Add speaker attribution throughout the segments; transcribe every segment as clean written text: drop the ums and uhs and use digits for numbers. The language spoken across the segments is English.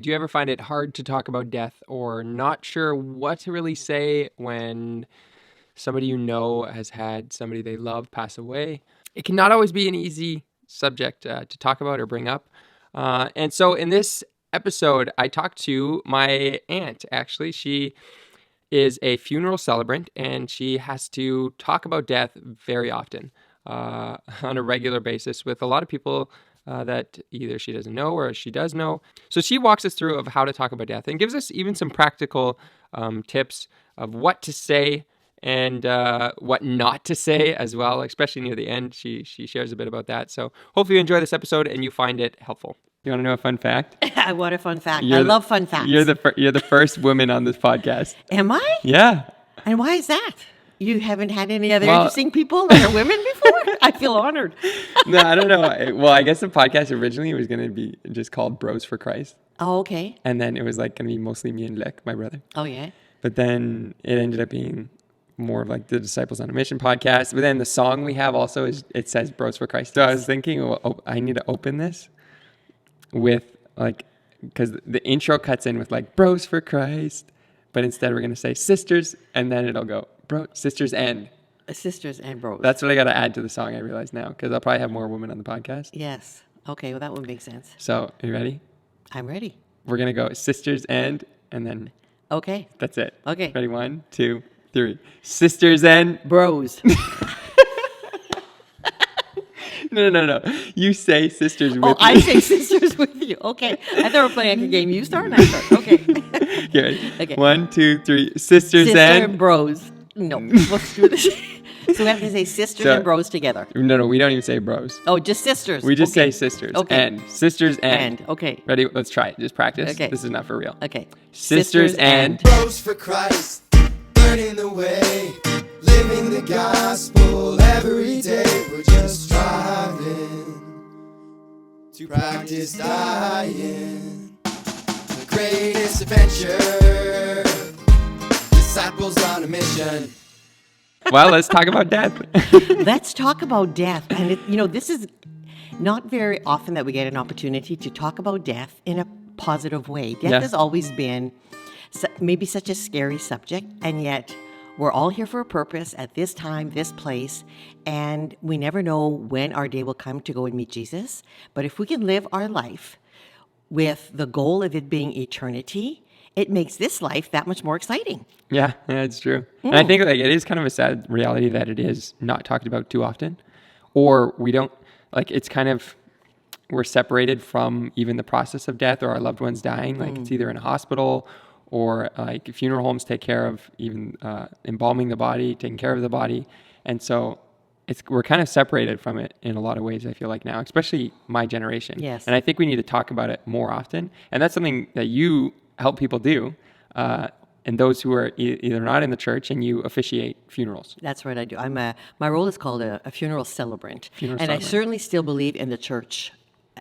Speaker 1: Do you ever find it hard to talk about death or not sure what to really say when somebody you know has had somebody they love pass away? It can not always be an easy subject to talk about or bring up. And so in this episode, I talked to my aunt, actually. She is a funeral celebrant and she has to talk about death very often on a regular basis with a lot of people that either she doesn't know or she does know. So she walks us through of how to talk about death and gives us even some practical tips of what to say and what not to say as well, especially near the end. She shares a bit about that. So hopefully you enjoy this episode and you find it helpful. You want to know a fun fact?
Speaker 2: What a fun fact. I love fun facts.
Speaker 1: You're the first woman on this podcast.
Speaker 2: Am I?
Speaker 1: Yeah.
Speaker 2: And why is that? You haven't had any other interesting people that are women before? I feel honored.
Speaker 1: No, I don't know. Well, I guess the podcast originally was going to be just called Bros for Christ.
Speaker 2: Oh, okay.
Speaker 1: And then it was like going to be mostly me and Lek, my brother.
Speaker 2: Oh, yeah.
Speaker 1: But then it ended up being more of like the Disciples on a Mission podcast. But then the song we have also it says Bros for Christ. So I was thinking, I need to open this with like, because the intro cuts in with like Bros for Christ. But instead we're going to say sisters and then it'll go sisters and.
Speaker 2: Sisters and bros.
Speaker 1: That's what I got to add to the song, I realize now, because I'll probably have more women on the podcast.
Speaker 2: Yes. Okay, well, that would make sense.
Speaker 1: So, are you ready?
Speaker 2: I'm ready.
Speaker 1: We're going to go sisters and then.
Speaker 2: Okay.
Speaker 1: That's it.
Speaker 2: Okay.
Speaker 1: Ready? 1, 2, 3. Sisters and.
Speaker 2: Bros.
Speaker 1: No. You say sisters with me.
Speaker 2: I say sisters with you. Okay. I thought we were playing like a game. You start and I start. Okay.
Speaker 1: Okay.
Speaker 2: Okay.
Speaker 1: 1, 2, 3. Sisters
Speaker 2: Sister
Speaker 1: and.
Speaker 2: bros. No. Let's do this. So we have to say sisters and bros together.
Speaker 1: No, we don't even say bros.
Speaker 2: Oh, just sisters.
Speaker 1: We just say sisters.
Speaker 2: Okay.
Speaker 1: And. Sisters and.
Speaker 2: Okay.
Speaker 1: Ready? Let's try it. Just practice.
Speaker 2: Okay.
Speaker 1: This is not for real.
Speaker 2: Okay.
Speaker 1: Sisters and.
Speaker 3: Bros for Christ, learning the way, living the gospel every day. We're just striving to practice dying. The greatest adventure, disciples on a mission.
Speaker 1: Well, let's talk about death.
Speaker 2: Let's talk about death. And, this is not very often that we get an opportunity to talk about death in a positive way. Death has always been maybe such a scary subject, and yet we're all here for a purpose at this time, this place, and we never know when our day will come to go and meet Jesus. But if we can live our life with the goal of it being eternity, it makes this life that much more exciting.
Speaker 1: Yeah, it's true. And I think it is kind of a sad reality that it is not talked about too often, or we don't, it's kind of, we're separated from even the process of death or our loved ones dying. It's either in a hospital or funeral homes take care of even embalming the body, taking care of the body. And so we're kind of separated from it in a lot of ways, I feel like now, especially my generation.
Speaker 2: Yes.
Speaker 1: And I think we need to talk about it more often. And that's something that you help people do. And those who are either not in the church and you officiate funerals.
Speaker 2: That's right, I do. My role is called a funeral celebrant. I certainly still believe in the church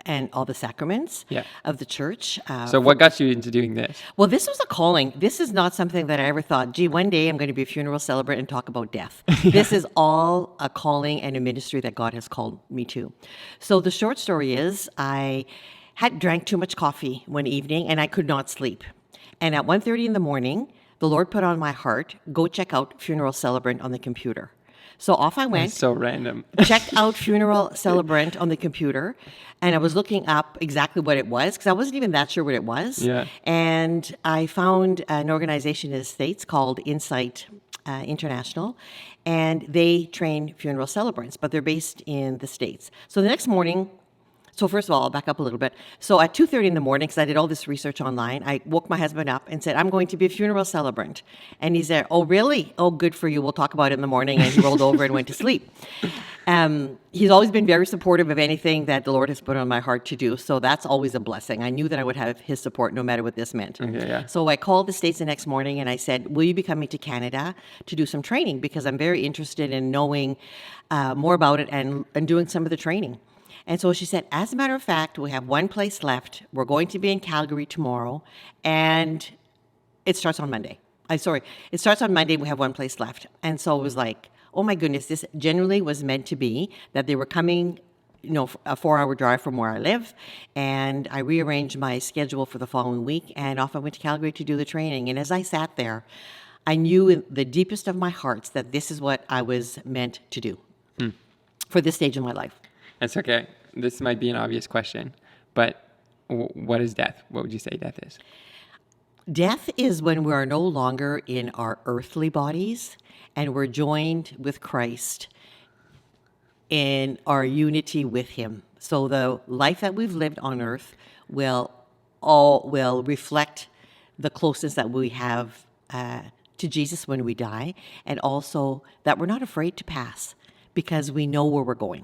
Speaker 2: and all the sacraments of the church.
Speaker 1: So what got you into doing this?
Speaker 2: Well, this was a calling. This is not something that I ever thought, one day I'm going to be a funeral celebrant and talk about death. This is all a calling and a ministry that God has called me to. So the short story is I had drank too much coffee one evening and I could not sleep. And at 1:30 in the morning, the Lord put on my heart, go check out Funeral Celebrant on the computer. So off I went.
Speaker 1: That's so random.
Speaker 2: Checked out Funeral Celebrant on the computer, and I was looking up exactly what it was because I wasn't even that sure what it was.
Speaker 1: Yeah.
Speaker 2: And I found an organization in the States called Insight International, and they train funeral celebrants, but they're based in the States. So the next morning, so first of all, I'll back up a little bit. So at 2:30 in the morning, because I did all this research online, I woke my husband up and said, I'm going to be a funeral celebrant. And he said, oh, really? Oh, good for you. We'll talk about it in the morning. And he rolled over and went to sleep. He's always been very supportive of anything that the Lord has put on my heart to do. So that's always a blessing. I knew that I would have his support no matter what this meant.
Speaker 1: Okay, yeah.
Speaker 2: So I called the States the next morning and I said, will you be coming to Canada to do some training? Because I'm very interested in knowing more about it and doing some of the training. And so she said, as a matter of fact, we have one place left. We're going to be in Calgary tomorrow, and it starts on Monday. It starts on Monday. We have one place left. And so it was like, oh my goodness, this genuinely was meant to be, that they were coming a 4-hour drive from where I live. And I rearranged my schedule for the following week, and off I went to Calgary to do the training. And as I sat there, I knew in the deepest of my hearts that this is what I was meant to do for this stage of my life.
Speaker 1: That's okay. This might be an obvious question, but what is death? What would you say death is?
Speaker 2: Death is when we are no longer in our earthly bodies and we're joined with Christ in our unity with him. So the life that we've lived on earth will reflect the closeness that we have to Jesus when we die, and also that we're not afraid to pass because we know where we're going.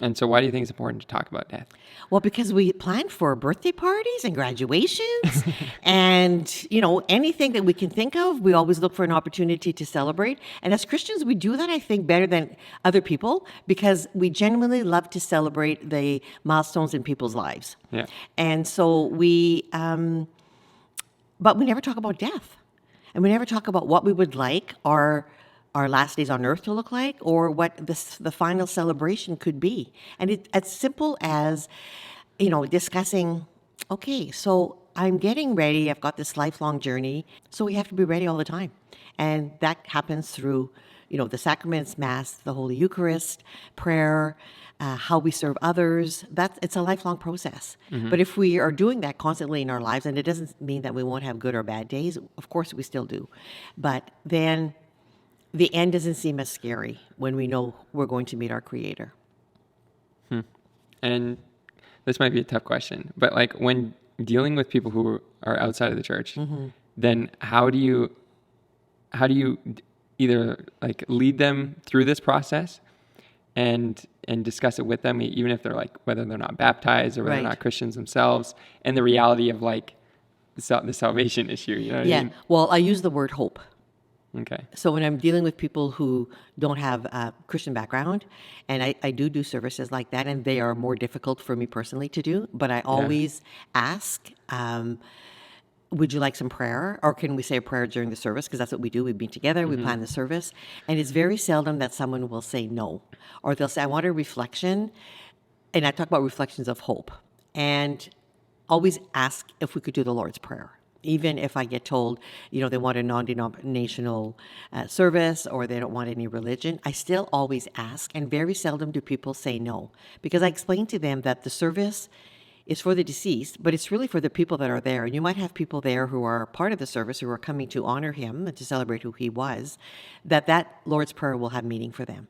Speaker 1: And so why do you think it's important to talk about death?
Speaker 2: Well, because we plan for birthday parties and graduations and, anything that we can think of, we always look for an opportunity to celebrate. And as Christians, we do that, I think, better than other people because we genuinely love to celebrate the milestones in people's lives.
Speaker 1: Yeah.
Speaker 2: And so but we never talk about death. And we never talk about what we would like our last days on earth to look like, or what the final celebration could be. And it's as simple as, discussing, okay, so I'm getting ready. I've got this lifelong journey. So we have to be ready all the time. And that happens through, the sacraments, Mass, the Holy Eucharist, prayer, how we serve others. It's a lifelong process. But if we are doing that constantly in our lives, and it doesn't mean that we won't have good or bad days, of course we still do. But then the end doesn't seem as scary when we know we're going to meet our Creator.
Speaker 1: And this might be a tough question, but like when dealing with people who are outside of the church, then how do you either like lead them through this process and discuss it with them, even if they're like, whether they're not baptized or whether they're not Christians themselves, and the reality of like the salvation issue, you know what I mean?
Speaker 2: Well, I use the word hope.
Speaker 1: Okay.
Speaker 2: So when I'm dealing with people who don't have a Christian background, and I do services like that, and they are more difficult for me personally to do, but I always ask, would you like some prayer? Or can we say a prayer during the service? Because that's what we do. We meet together, we plan the service. And it's very seldom that someone will say no. Or they'll say, I want a reflection. And I talk about reflections of hope. And always ask if we could do the Lord's Prayer. Even if I get told, they want a non-denominational service or they don't want any religion, I still always ask. And very seldom do people say no. Because I explain to them that the service is for the deceased, but it's really for the people that are there. And you might have people there who are part of the service, who are coming to honor him and to celebrate who he was, that Lord's Prayer will have meaning for them.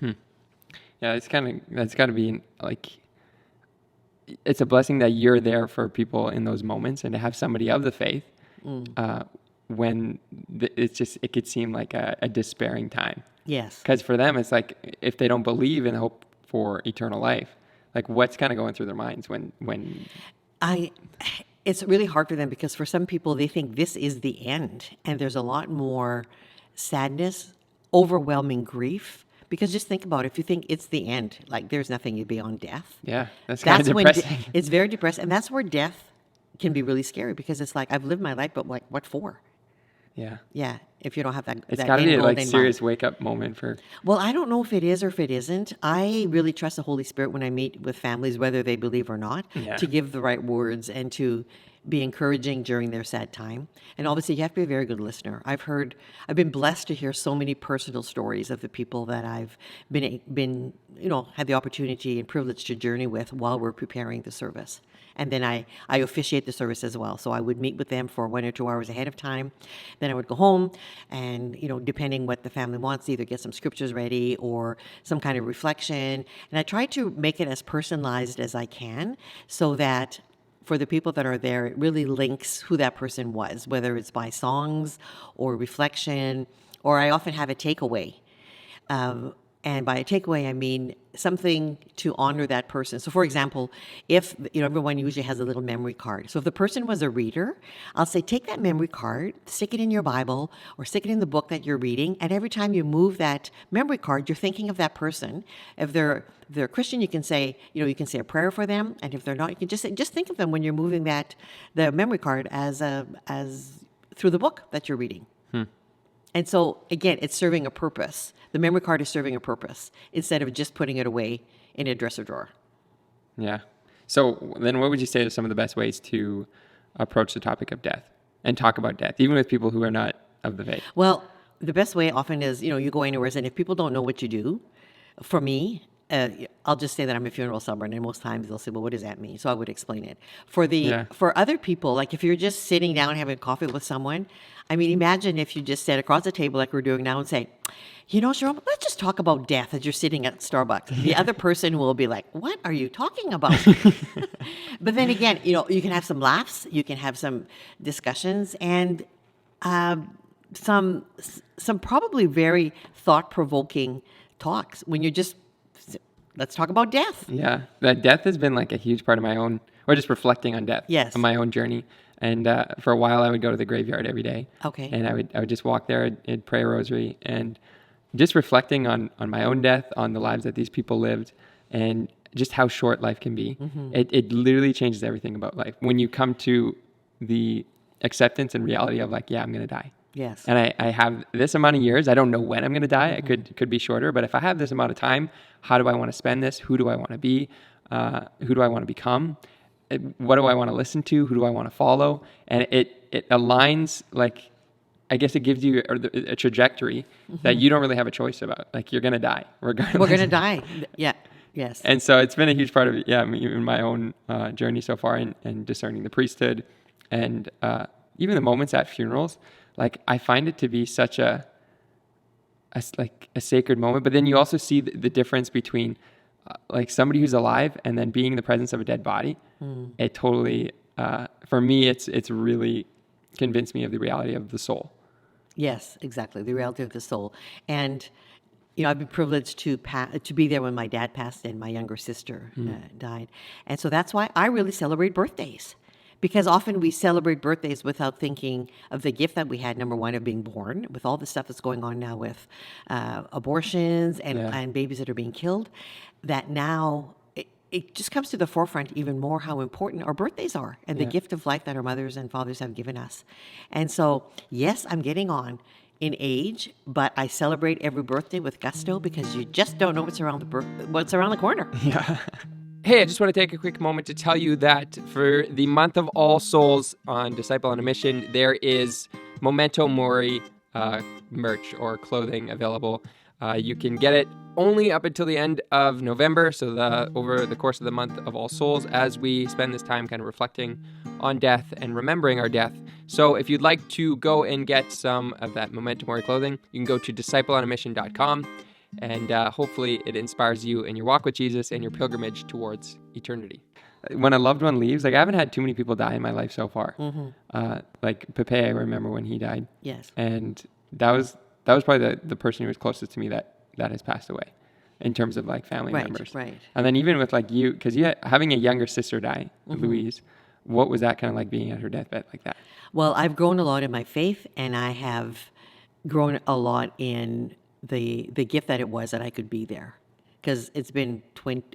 Speaker 1: Yeah, that's got to be like, it's a blessing that you're there for people in those moments, and to have somebody of the faith when it could seem like a despairing time.
Speaker 2: Yes.
Speaker 1: Because for them, it's like, if they don't believe in hope for eternal life, like what's kind of going through their minds when
Speaker 2: it's really hard for them, because for some people they think this is the end, and there's a lot more sadness, overwhelming grief. Because just think about it, if you think it's the end, like there's nothing beyond death.
Speaker 1: Yeah, that's kind of depressing.
Speaker 2: It's very depressing, and that's where death can be really scary, because it's like, I've lived my life, but like, what for?
Speaker 1: Yeah.
Speaker 2: Yeah, if you don't have that.
Speaker 1: It's got to be a like serious wake up moment for.
Speaker 2: Well, I don't know if it is or if it isn't. I really trust the Holy Spirit when I meet with families, whether they believe or not, to give the right words and to be encouraging during their sad time. And obviously, you have to be a very good listener. I've been blessed to hear so many personal stories of the people that I've been had the opportunity and privilege to journey with while we're preparing the service. And then I officiate the service as well. So I would meet with them for 1 or 2 hours ahead of time. Then I would go home and, depending what the family wants, either get some scriptures ready or some kind of reflection. And I try to make it as personalized as I can, so that for the people that are there, it really links who that person was, whether it's by songs or reflection, or I often have a takeaway. And by a takeaway, I mean something to honor that person. So for example, if, everyone usually has a little memory card. So if the person was a reader, I'll say, take that memory card, stick it in your Bible or stick it in the book that you're reading. And every time you move that memory card, you're thinking of that person. If they're Christian, you can say, you can say a prayer for them. And if they're not, you can just think of them when you're moving the memory card as through the book that you're reading. And so, again, it's serving a purpose. The memory card is serving a purpose instead of just putting it away in a dresser drawer.
Speaker 1: Yeah. So then what would you say are some of the best ways to approach the topic of death and talk about death, even with people who are not of the faith?
Speaker 2: Well, the best way often is, you go anywhere, and if people don't know what you do, for me, I'll just say that I'm a funeral celebrant, and most times they'll say, "Well, what does that mean?" So I would explain it.
Speaker 1: Yeah.
Speaker 2: For other people, like if you're just sitting down having coffee with someone, I mean, imagine if you just sat across the table like we're doing now and say, Jerome, let's just talk about death as you're sitting at Starbucks. The other person will be like, "What are you talking about?" But then again, you can have some laughs, you can have some discussions, and some probably very thought-provoking talks when you just let's talk about death.
Speaker 1: Yeah. That death has been like a huge part of my own, or just reflecting on death.
Speaker 2: Yes.
Speaker 1: On my own journey. And for a while I would go to the graveyard every day.
Speaker 2: Okay.
Speaker 1: And I would just walk there and pray a rosary and just reflecting on my own death, on the lives that these people lived, and just how short life can be.
Speaker 2: Mm-hmm.
Speaker 1: It literally changes everything about life. When you come to the acceptance and reality of like, yeah, I'm going to die.
Speaker 2: Yes.
Speaker 1: And I have this amount of years. I don't know when I'm going to die. Mm-hmm. It could be shorter. But if I have this amount of time, how do I want to spend this? Who do I want to be? Who do I want to become? What do I want to listen to? Who do I want to follow? And it aligns, like, I guess it gives you a trajectory that you don't really have a choice about. Like, you're going to die regardless.
Speaker 2: We're going to die. Yeah. Yes.
Speaker 1: And so it's been a huge part of in my own journey so far and discerning the priesthood and even the moments at funerals. Like, I find it to be such a sacred moment. But then you also see the difference between like somebody who's alive and then being in the presence of a dead body. It totally, for me, it's really convinced me of the reality of the soul.
Speaker 2: Yes, exactly. The reality of the soul. And, I've been privileged to be there when my dad passed and my younger sister died. And so that's why I really celebrate birthdays. Because often we celebrate birthdays without thinking of the gift that we had, number one, of being born, with all the stuff that's going on now with abortions and babies that are being killed, that now it just comes to the forefront even more how important our birthdays are and the gift of life that our mothers and fathers have given us. And so, yes, I'm getting on in age, but I celebrate every birthday with gusto because you just don't know what's around the corner.
Speaker 1: Yeah. Hey, I just want to take a quick moment to tell you that for the month of All Souls on Disciple on a Mission, there is Memento Mori merch or clothing available. You can get it only up until the end of November, so over the course of the month of All Souls, as we spend this time kind of reflecting on death and remembering our death. So if you'd like to go and get some of that Memento Mori clothing, you can go to discipleonamission.com. And hopefully it inspires you in your walk with Jesus and your pilgrimage towards eternity. When a loved one leaves, like I haven't had too many people die in my life so far. Like Pepe, I remember when he died.
Speaker 2: Yes.
Speaker 1: And that was probably the person who was closest to me that has passed away in terms of like family members.
Speaker 2: Right.
Speaker 1: And then even with like you, because having a younger sister die, Louise, what was that kind of like being at her deathbed like that?
Speaker 2: Well, I've grown a lot in my faith, and I have grown a lot in the gift that it was that I could be there, because it's been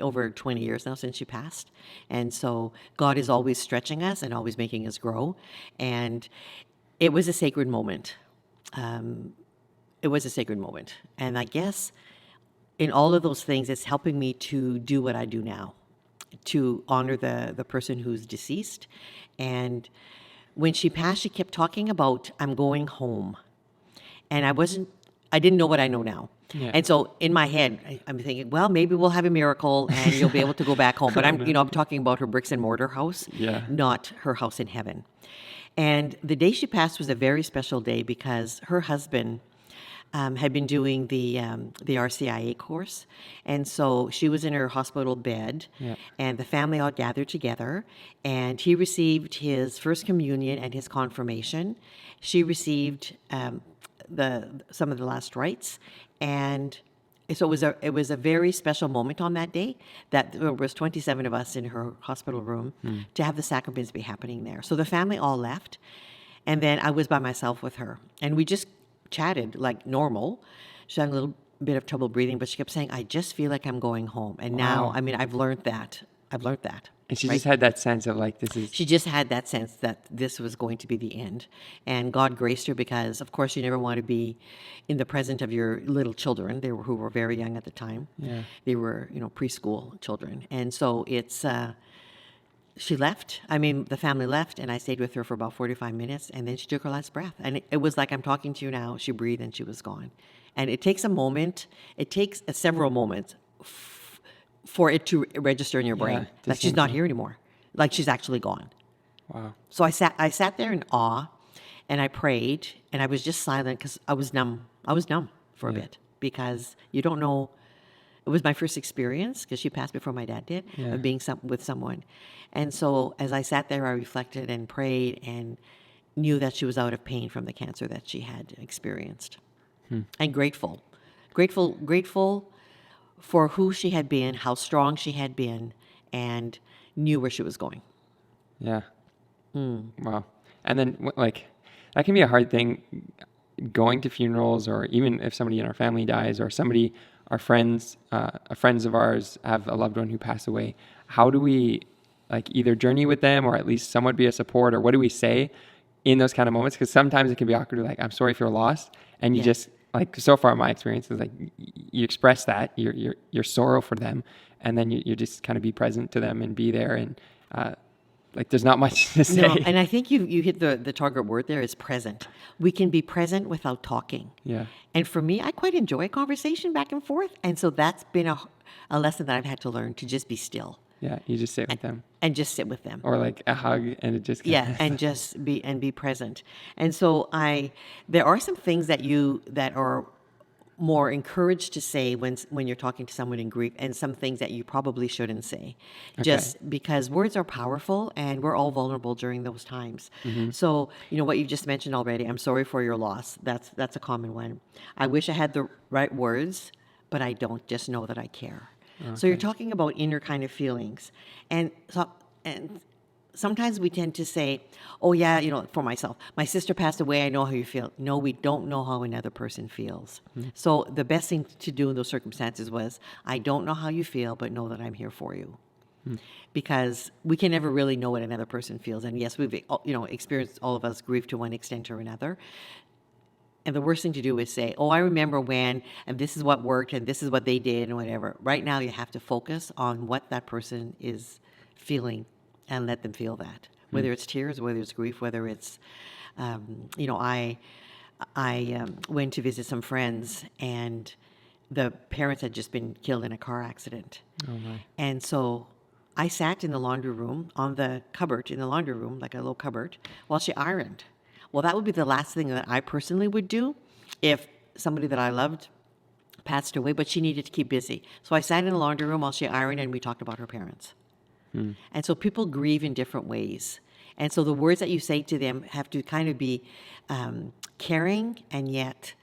Speaker 2: over 20 years now since she passed. And so God is always stretching us and always making us grow. And it was a sacred moment. It was a sacred moment. And I guess in all of those things, it's helping me to do what I do now, to honor the person who's deceased. And when she passed, she kept talking about, I'm going home. And I didn't know what I know now.
Speaker 1: Yeah.
Speaker 2: And so in my head, I'm thinking, well, maybe we'll have a miracle and you'll be able to go back home. But I'm talking about her bricks and mortar house, not her house in heaven. And the day she passed was a very special day because her husband had been doing the RCIA course. And so she was in her hospital bed, and the family all gathered together, and he received his first communion and his confirmation. She received some of the last rites, and so it was a very special moment on that day that there was 27 of us in her hospital room to have the sacraments be happening there. So the family all left, and then I was by myself with her, and we just chatted like normal. She had a little bit of trouble breathing, but she kept saying, I just feel like I'm going home. And now,
Speaker 1: Wow.
Speaker 2: I've learned that.
Speaker 1: And she
Speaker 2: right?
Speaker 1: just had that sense of like, this is,
Speaker 2: She just had that sense that this was going to be the end. And God graced her because, of course, you never want to be in the presence of your little children. Who were very young at the time.
Speaker 1: yeah.
Speaker 2: They were, preschool children. And so she left. I mean, the family left, and I stayed with her for about 45 minutes, and then she took her last breath. And it was like I'm talking to you now. She breathed, and she was gone. And it takes a moment. It takes several moments for it to register in your brain
Speaker 1: to
Speaker 2: that she's
Speaker 1: sink
Speaker 2: not
Speaker 1: in.
Speaker 2: here anymore, like she's actually gone.
Speaker 1: Wow.
Speaker 2: So I sat there in awe, and I prayed, and I was just silent because I was numb. I was numb for a bit because you don't know. It was my first experience because she passed before my dad did
Speaker 1: Yeah.
Speaker 2: of being with someone, and so as I sat there, I reflected and prayed and knew that she was out of pain from the cancer that she had experienced, and grateful for who she had been, how strong she had been, and knew where she was going.
Speaker 1: Yeah. Wow. And then like, that can be a hard thing, going to funerals, or even if somebody in our family dies, or somebody, our friends of ours have a loved one who passed away. How do we like either journey with them or at least somewhat be a support, or what do we say in those kind of moments? Because sometimes it can be awkward, like, I'm sorry for your loss. And you just like, so far my experience is like, you express that your sorrow for them, and then you just kind of be present to them and be there. And like, there's not much to say.
Speaker 2: No, and I think you hit the target word there is present. We can be present without talking.
Speaker 1: Yeah.
Speaker 2: And for me, I quite enjoy conversation back and forth. And so that's been a lesson that I've had to learn, to just be still
Speaker 1: Yeah. You just sit with them,
Speaker 2: and just sit with them.
Speaker 1: or like a hug, and it just
Speaker 2: Yeah, and just be present. And so there are some things that are more encouraged to say when you're talking to someone in grief, and some things that you probably shouldn't say, just because words are powerful and we're all vulnerable during those times. So what you just mentioned already, I'm sorry for your loss. That's a common one. I wish I had the right words, but I don't. Just know that I care. So you're talking about inner kind of feelings, and sometimes we tend to say, oh yeah, for myself, my sister passed away, I know how you feel. No, we don't know how another person feels. So the best thing to do in those circumstances was, I don't know how you feel, but know that I'm here for you. Because we can never really know what another person feels. And yes, we've experienced, all of us, grief to one extent or another. And the worst thing to do is say, oh, I remember when, and this is what worked, and this is what they did, and whatever. Right now, you have to focus on what that person is feeling and let them feel that. Whether it's tears, whether it's grief, whether it's, I went to visit some friends, and the parents had just been killed in a car accident.
Speaker 1: Oh my.
Speaker 2: And so I sat in the laundry room, on the cupboard in the laundry room, like a little cupboard, while she ironed. Well, that would be the last thing that I personally would do if somebody that I loved passed away, but she needed to keep busy. So I sat in the laundry room while she ironed, and we talked about her parents. And so people grieve in different ways. And so the words that you say to them have to kind of be caring and yet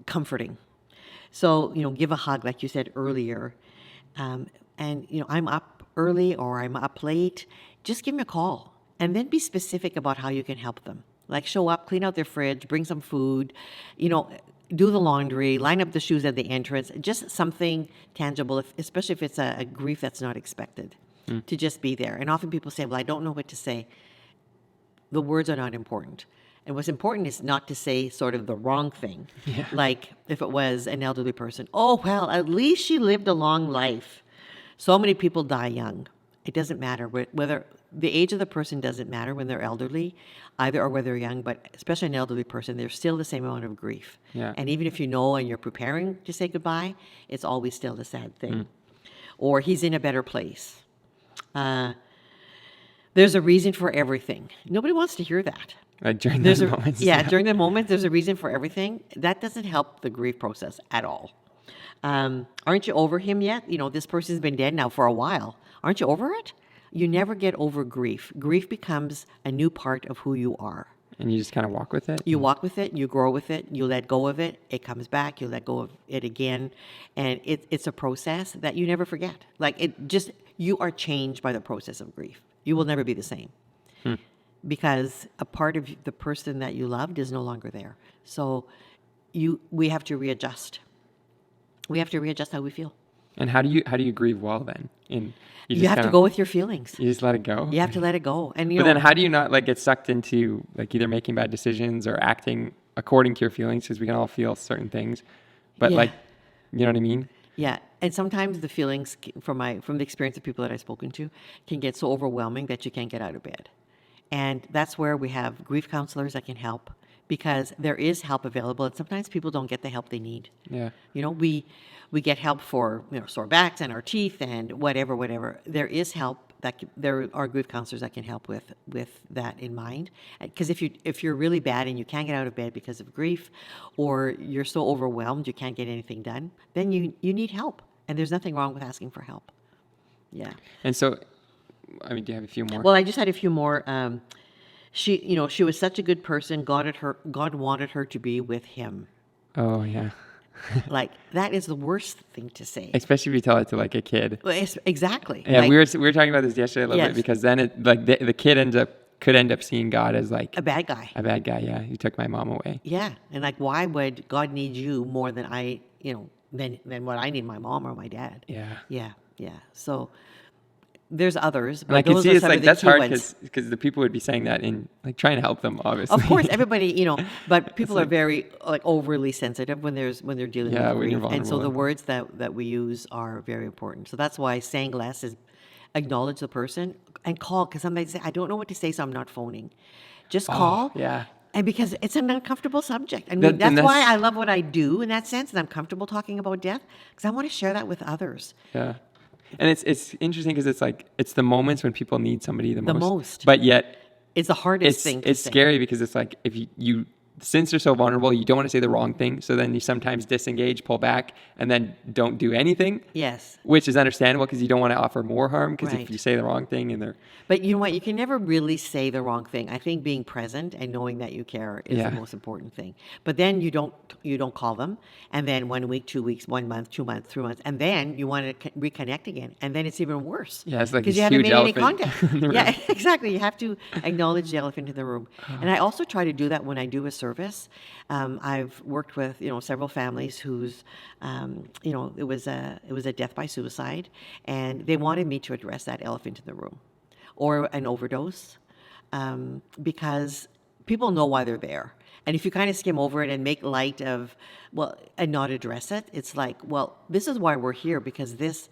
Speaker 2: comforting. So, give a hug, like you said earlier. And, I'm up early or I'm up late. Just give them a call. And then be specific about how you can help them. Like, show up, clean out their fridge, bring some food, do the laundry, line up the shoes at the entrance. Just something tangible, especially if it's a grief that's not expected, to just be there. And often people say, well, I don't know what to say. The words are not important. And what's important is not to say sort of the wrong thing.
Speaker 1: Yeah.
Speaker 2: Like if it was an elderly person, oh, well, at least she lived a long life. So many people die young. It doesn't matter whether the age of the person doesn't matter when they're elderly, either, or whether they're young, but especially an elderly person, there's still the same amount of grief.
Speaker 1: Yeah.
Speaker 2: And even if you know and you're preparing to say goodbye, it's always still a sad thing. Or he's in a better place. There's a reason for everything. Nobody wants to hear that.
Speaker 1: During those moments.
Speaker 2: During the moment, there's a reason for everything. That doesn't help the grief process at all. Aren't you over him yet? This person's been dead now for a while. Aren't you over it? You never get over grief. Grief becomes a new part of who you are.
Speaker 1: And you just kind of walk with it?
Speaker 2: You walk with it, you grow with it, you let go of it, it comes back, you let go of it again. And it's a process that you never forget. You are changed by the process of grief. You will never be the same. Because a part of the person that you loved is no longer there. So we have to readjust. We have to readjust how we feel.
Speaker 1: And how do you grieve well then?
Speaker 2: You have to go with your feelings.
Speaker 1: You just let it go.
Speaker 2: You have to let it go. And
Speaker 1: But then how do you not like get sucked into like either making bad decisions or acting according to your feelings? Because we can all feel certain things, but
Speaker 2: Yeah.
Speaker 1: like, you know what I mean?
Speaker 2: Yeah, and sometimes the feelings from the experience of people that I've spoken to can get so overwhelming that you can't get out of bed. And that's where we have grief counselors that can help, because there is help available, and sometimes people don't get the help they need.
Speaker 1: Yeah.
Speaker 2: You know, we get help for sore backs and our teeth and whatever. There is help there are grief counselors that can help with that in mind. Because if you're really bad and you can't get out of bed because of grief, or you're so overwhelmed you can't get anything done, then you need help, and there's nothing wrong with asking for help. Yeah.
Speaker 1: And so, I mean, do you have a few more?
Speaker 2: Well, I just had a few more. She was such a good person. God wanted her to be with Him.
Speaker 1: Oh yeah.
Speaker 2: Like, that is the worst thing to say.
Speaker 1: Especially if you tell it to like a kid.
Speaker 2: Well, exactly.
Speaker 1: Yeah,
Speaker 2: Like,
Speaker 1: we were talking about this yesterday a little
Speaker 2: Yes.
Speaker 1: bit, because then it like the kid could end up seeing God as like
Speaker 2: a bad guy.
Speaker 1: a bad guy. Yeah, you took my mom away.
Speaker 2: Yeah, and like, why would God need you more than than what I need my mom or my dad?
Speaker 1: Yeah.
Speaker 2: Yeah. So there's others,
Speaker 1: And I
Speaker 2: but
Speaker 1: can
Speaker 2: those
Speaker 1: see
Speaker 2: are
Speaker 1: it's
Speaker 2: some
Speaker 1: like
Speaker 2: of the
Speaker 1: that's
Speaker 2: key
Speaker 1: hard
Speaker 2: ones.
Speaker 1: because the people would be saying that in like trying to help them, obviously.
Speaker 2: Of course, everybody, but people are very like overly sensitive when they're dealing
Speaker 1: Yeah,
Speaker 2: with
Speaker 1: when you're
Speaker 2: grief, and so the
Speaker 1: vulnerable.
Speaker 2: words that we use are very important. So that's why saying less is acknowledge the person and call, because somebody say, I don't know what to say, so I'm not phoning. Just call.
Speaker 1: yeah.
Speaker 2: And because it's an uncomfortable subject. I mean,
Speaker 1: And
Speaker 2: that's why I love what I do in that sense, and I'm comfortable talking about death, because I want to share that with others.
Speaker 1: Yeah. And it's interesting because it's like it's the moments when people need somebody the most.
Speaker 2: most.
Speaker 1: But yet
Speaker 2: It's the hardest thing to
Speaker 1: it's
Speaker 2: say.
Speaker 1: scary because it's like if you since they're so vulnerable, you don't want to say the wrong thing. So then you sometimes disengage, pull back, and then don't do anything.
Speaker 2: Yes.
Speaker 1: Which is understandable because you don't want to offer more harm, because
Speaker 2: Right.
Speaker 1: if you say the wrong thing and they're
Speaker 2: But you know what? You can never really say the wrong thing. I think being present and knowing that you care is
Speaker 1: Yeah.
Speaker 2: the most important thing. But then you don't call them, and then 1 week, 2 weeks, 1 month, 2 months, 3 months, and then you want to reconnect again, and then it's even worse.
Speaker 1: Yeah, it's like
Speaker 2: because
Speaker 1: this
Speaker 2: you haven't
Speaker 1: huge
Speaker 2: made any
Speaker 1: elephant
Speaker 2: contact.
Speaker 1: in the
Speaker 2: Yeah,
Speaker 1: room.
Speaker 2: exactly. You have to acknowledge the elephant in the room. And I also try to do that when I do a service. I've worked with several families whose it was a death by suicide, and they wanted me to address that elephant in the room, or an overdose, because people know why they're there. And if you kind of skim over it and make light of, and not address it, it's like, well, this is why we're here, because this,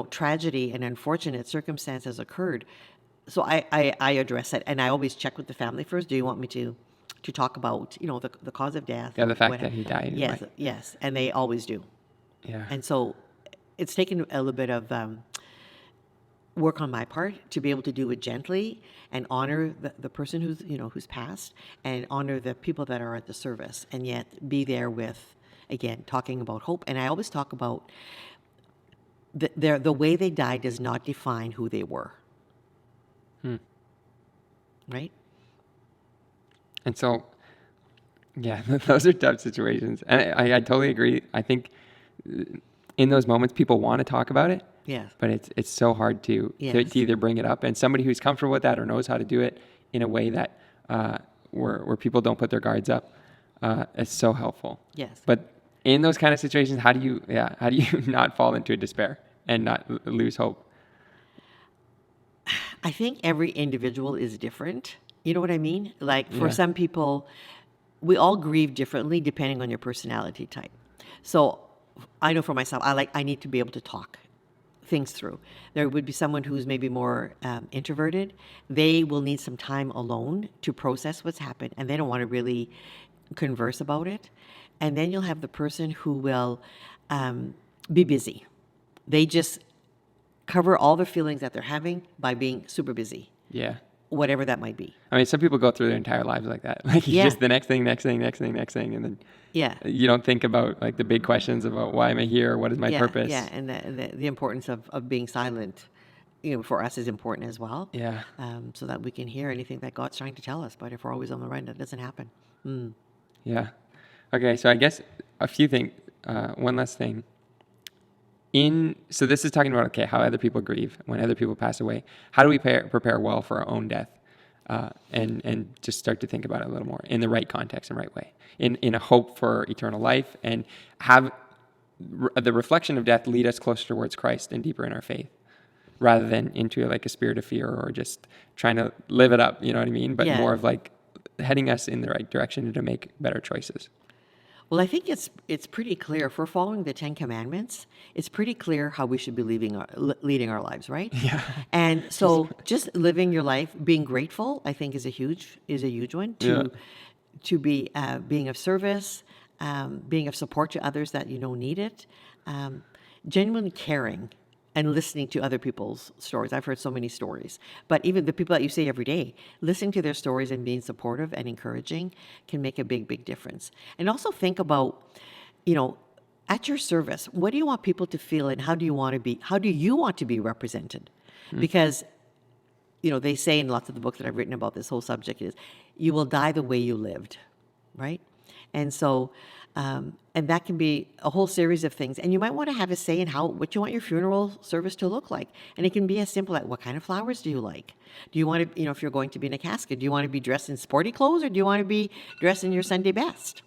Speaker 2: tragedy and unfortunate circumstance has occurred. So I address it, and I always check with the family first. Do you want me to talk about, the cause of death?
Speaker 1: Yeah, the fact
Speaker 2: what-
Speaker 1: that he died.
Speaker 2: Yes,
Speaker 1: like,
Speaker 2: yes, and they always do.
Speaker 1: yeah.
Speaker 2: And so it's taken a little bit of work on my part to be able to do it gently and honor the person who's passed, and honor the people that are at the service, and yet be there with, again, talking about hope. And I always talk about the way they died does not define who they were. Right?
Speaker 1: And so, yeah, those are tough situations. And I totally agree. I think in those moments, people want to talk about it,
Speaker 2: Yes.
Speaker 1: but it's so hard to
Speaker 2: Yes.
Speaker 1: either bring it up. And somebody who's comfortable with that or knows how to do it in a way that where people don't put their guards up is so helpful.
Speaker 2: Yes.
Speaker 1: But in those kind of situations, how do you not fall into a despair and not lose hope?
Speaker 2: I think every individual is different. You know what I mean? Like, for
Speaker 1: Yeah.
Speaker 2: some people, we all grieve differently depending on your personality type. So I know for myself, I need to be able to talk things through. There would be someone who's maybe more introverted. They will need some time alone to process what's happened, and they don't want to really converse about it. And then you'll have the person who will be busy. They just cover all the feelings that they're having by being super busy,
Speaker 1: Yeah.
Speaker 2: whatever that might be.
Speaker 1: I mean, some people go through their entire lives like that. Like,
Speaker 2: Yeah.
Speaker 1: just the next thing, and then
Speaker 2: Yeah.
Speaker 1: you don't think about like the big questions about why am I here? What is my purpose?
Speaker 2: Yeah, and the importance of being silent, for us is important as well.
Speaker 1: Yeah.
Speaker 2: So that we can hear anything that God's trying to tell us. But if we're always on the run, that doesn't happen.
Speaker 1: Yeah. Okay. So I guess a few things. One last thing. So this is talking about, how other people grieve when other people pass away. How do we prepare well for our own death? And just start to think about it a little more in the right context and right way, in a hope for eternal life, and have the reflection of death lead us closer towards Christ and deeper in our faith, rather than into like a spirit of fear or just trying to live it up, you know what I mean? But
Speaker 2: Yeah.
Speaker 1: more of like heading us in the right direction to make better choices.
Speaker 2: Well, I think it's pretty clear. If we're following the Ten Commandments, it's pretty clear how we should be leading our lives, right?
Speaker 1: Yeah.
Speaker 2: And so, just living your life, being grateful, I think is a huge one. To be being of service, being of support to others that you know need it, genuinely caring and listening to other people's stories. I've heard so many stories, but even the people that you see every day, listening to their stories and being supportive and encouraging can make a big difference. And also think about, at your service, what do you want people to feel, and how do you want to be represented? Because they say in lots of the books that I've written about this whole subject is, you will die the way you lived, right? And so, and that can be a whole series of things. And you might want to have a say in what you want your funeral service to look like. And it can be as simple as, what kind of flowers do you like? Do you want to, if you're going to be in a casket, do you want to be dressed in sporty clothes, or do you want to be dressed in your Sunday best?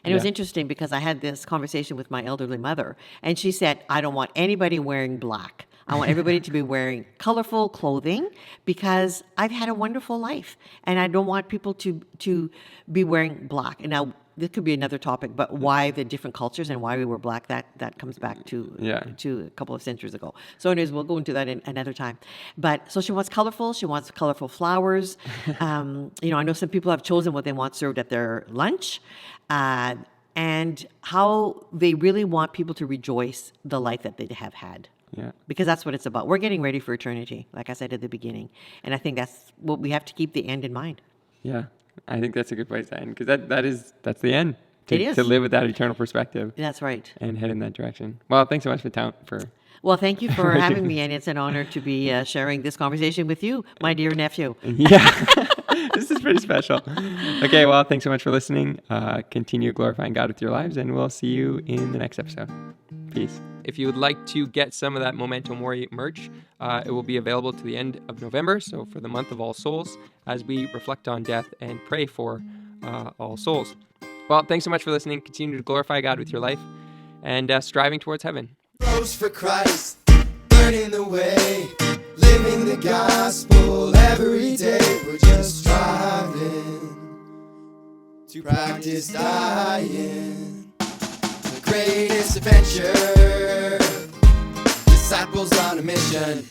Speaker 2: And it was interesting because I had this conversation with my elderly mother, and she said, I don't want anybody wearing black. I want everybody to be wearing colorful clothing because I've had a wonderful life, and I don't want people to be wearing black. And now this could be another topic, but why the different cultures and why we were black, that comes back to a couple of centuries ago. So anyways, we'll go into that in another time. But so she wants colorful flowers. I know some people have chosen what they want served at their lunch, and how they really want people to rejoice the life that they have had.
Speaker 1: Yeah.
Speaker 2: Because that's what it's about. We're getting ready for eternity, like I said at the beginning. And I think that's what we have to keep the end in mind.
Speaker 1: Yeah. I think that's a good place to end, because that's the end.
Speaker 2: It is.
Speaker 1: To live with that eternal perspective.
Speaker 2: That's right.
Speaker 1: And head in that direction. Well, thanks so much
Speaker 2: Well, thank you for having me, and it's an honor to be sharing this conversation with you, my dear nephew.
Speaker 1: Yeah. This is pretty special. Okay, well, thanks so much for listening. Continue glorifying God with your lives, and we'll see you in the next episode. Peace. If you would like to get some of that Memento Mori merch, it will be available to the end of November, so for the month of All Souls, as we reflect on death and pray for all souls. Well, thanks so much for listening. Continue to glorify God with your life and striving towards heaven.
Speaker 3: Rose for Christ, burning the way, living the gospel every day. We're just striving to practice dying. The greatest adventure, disciples on a mission.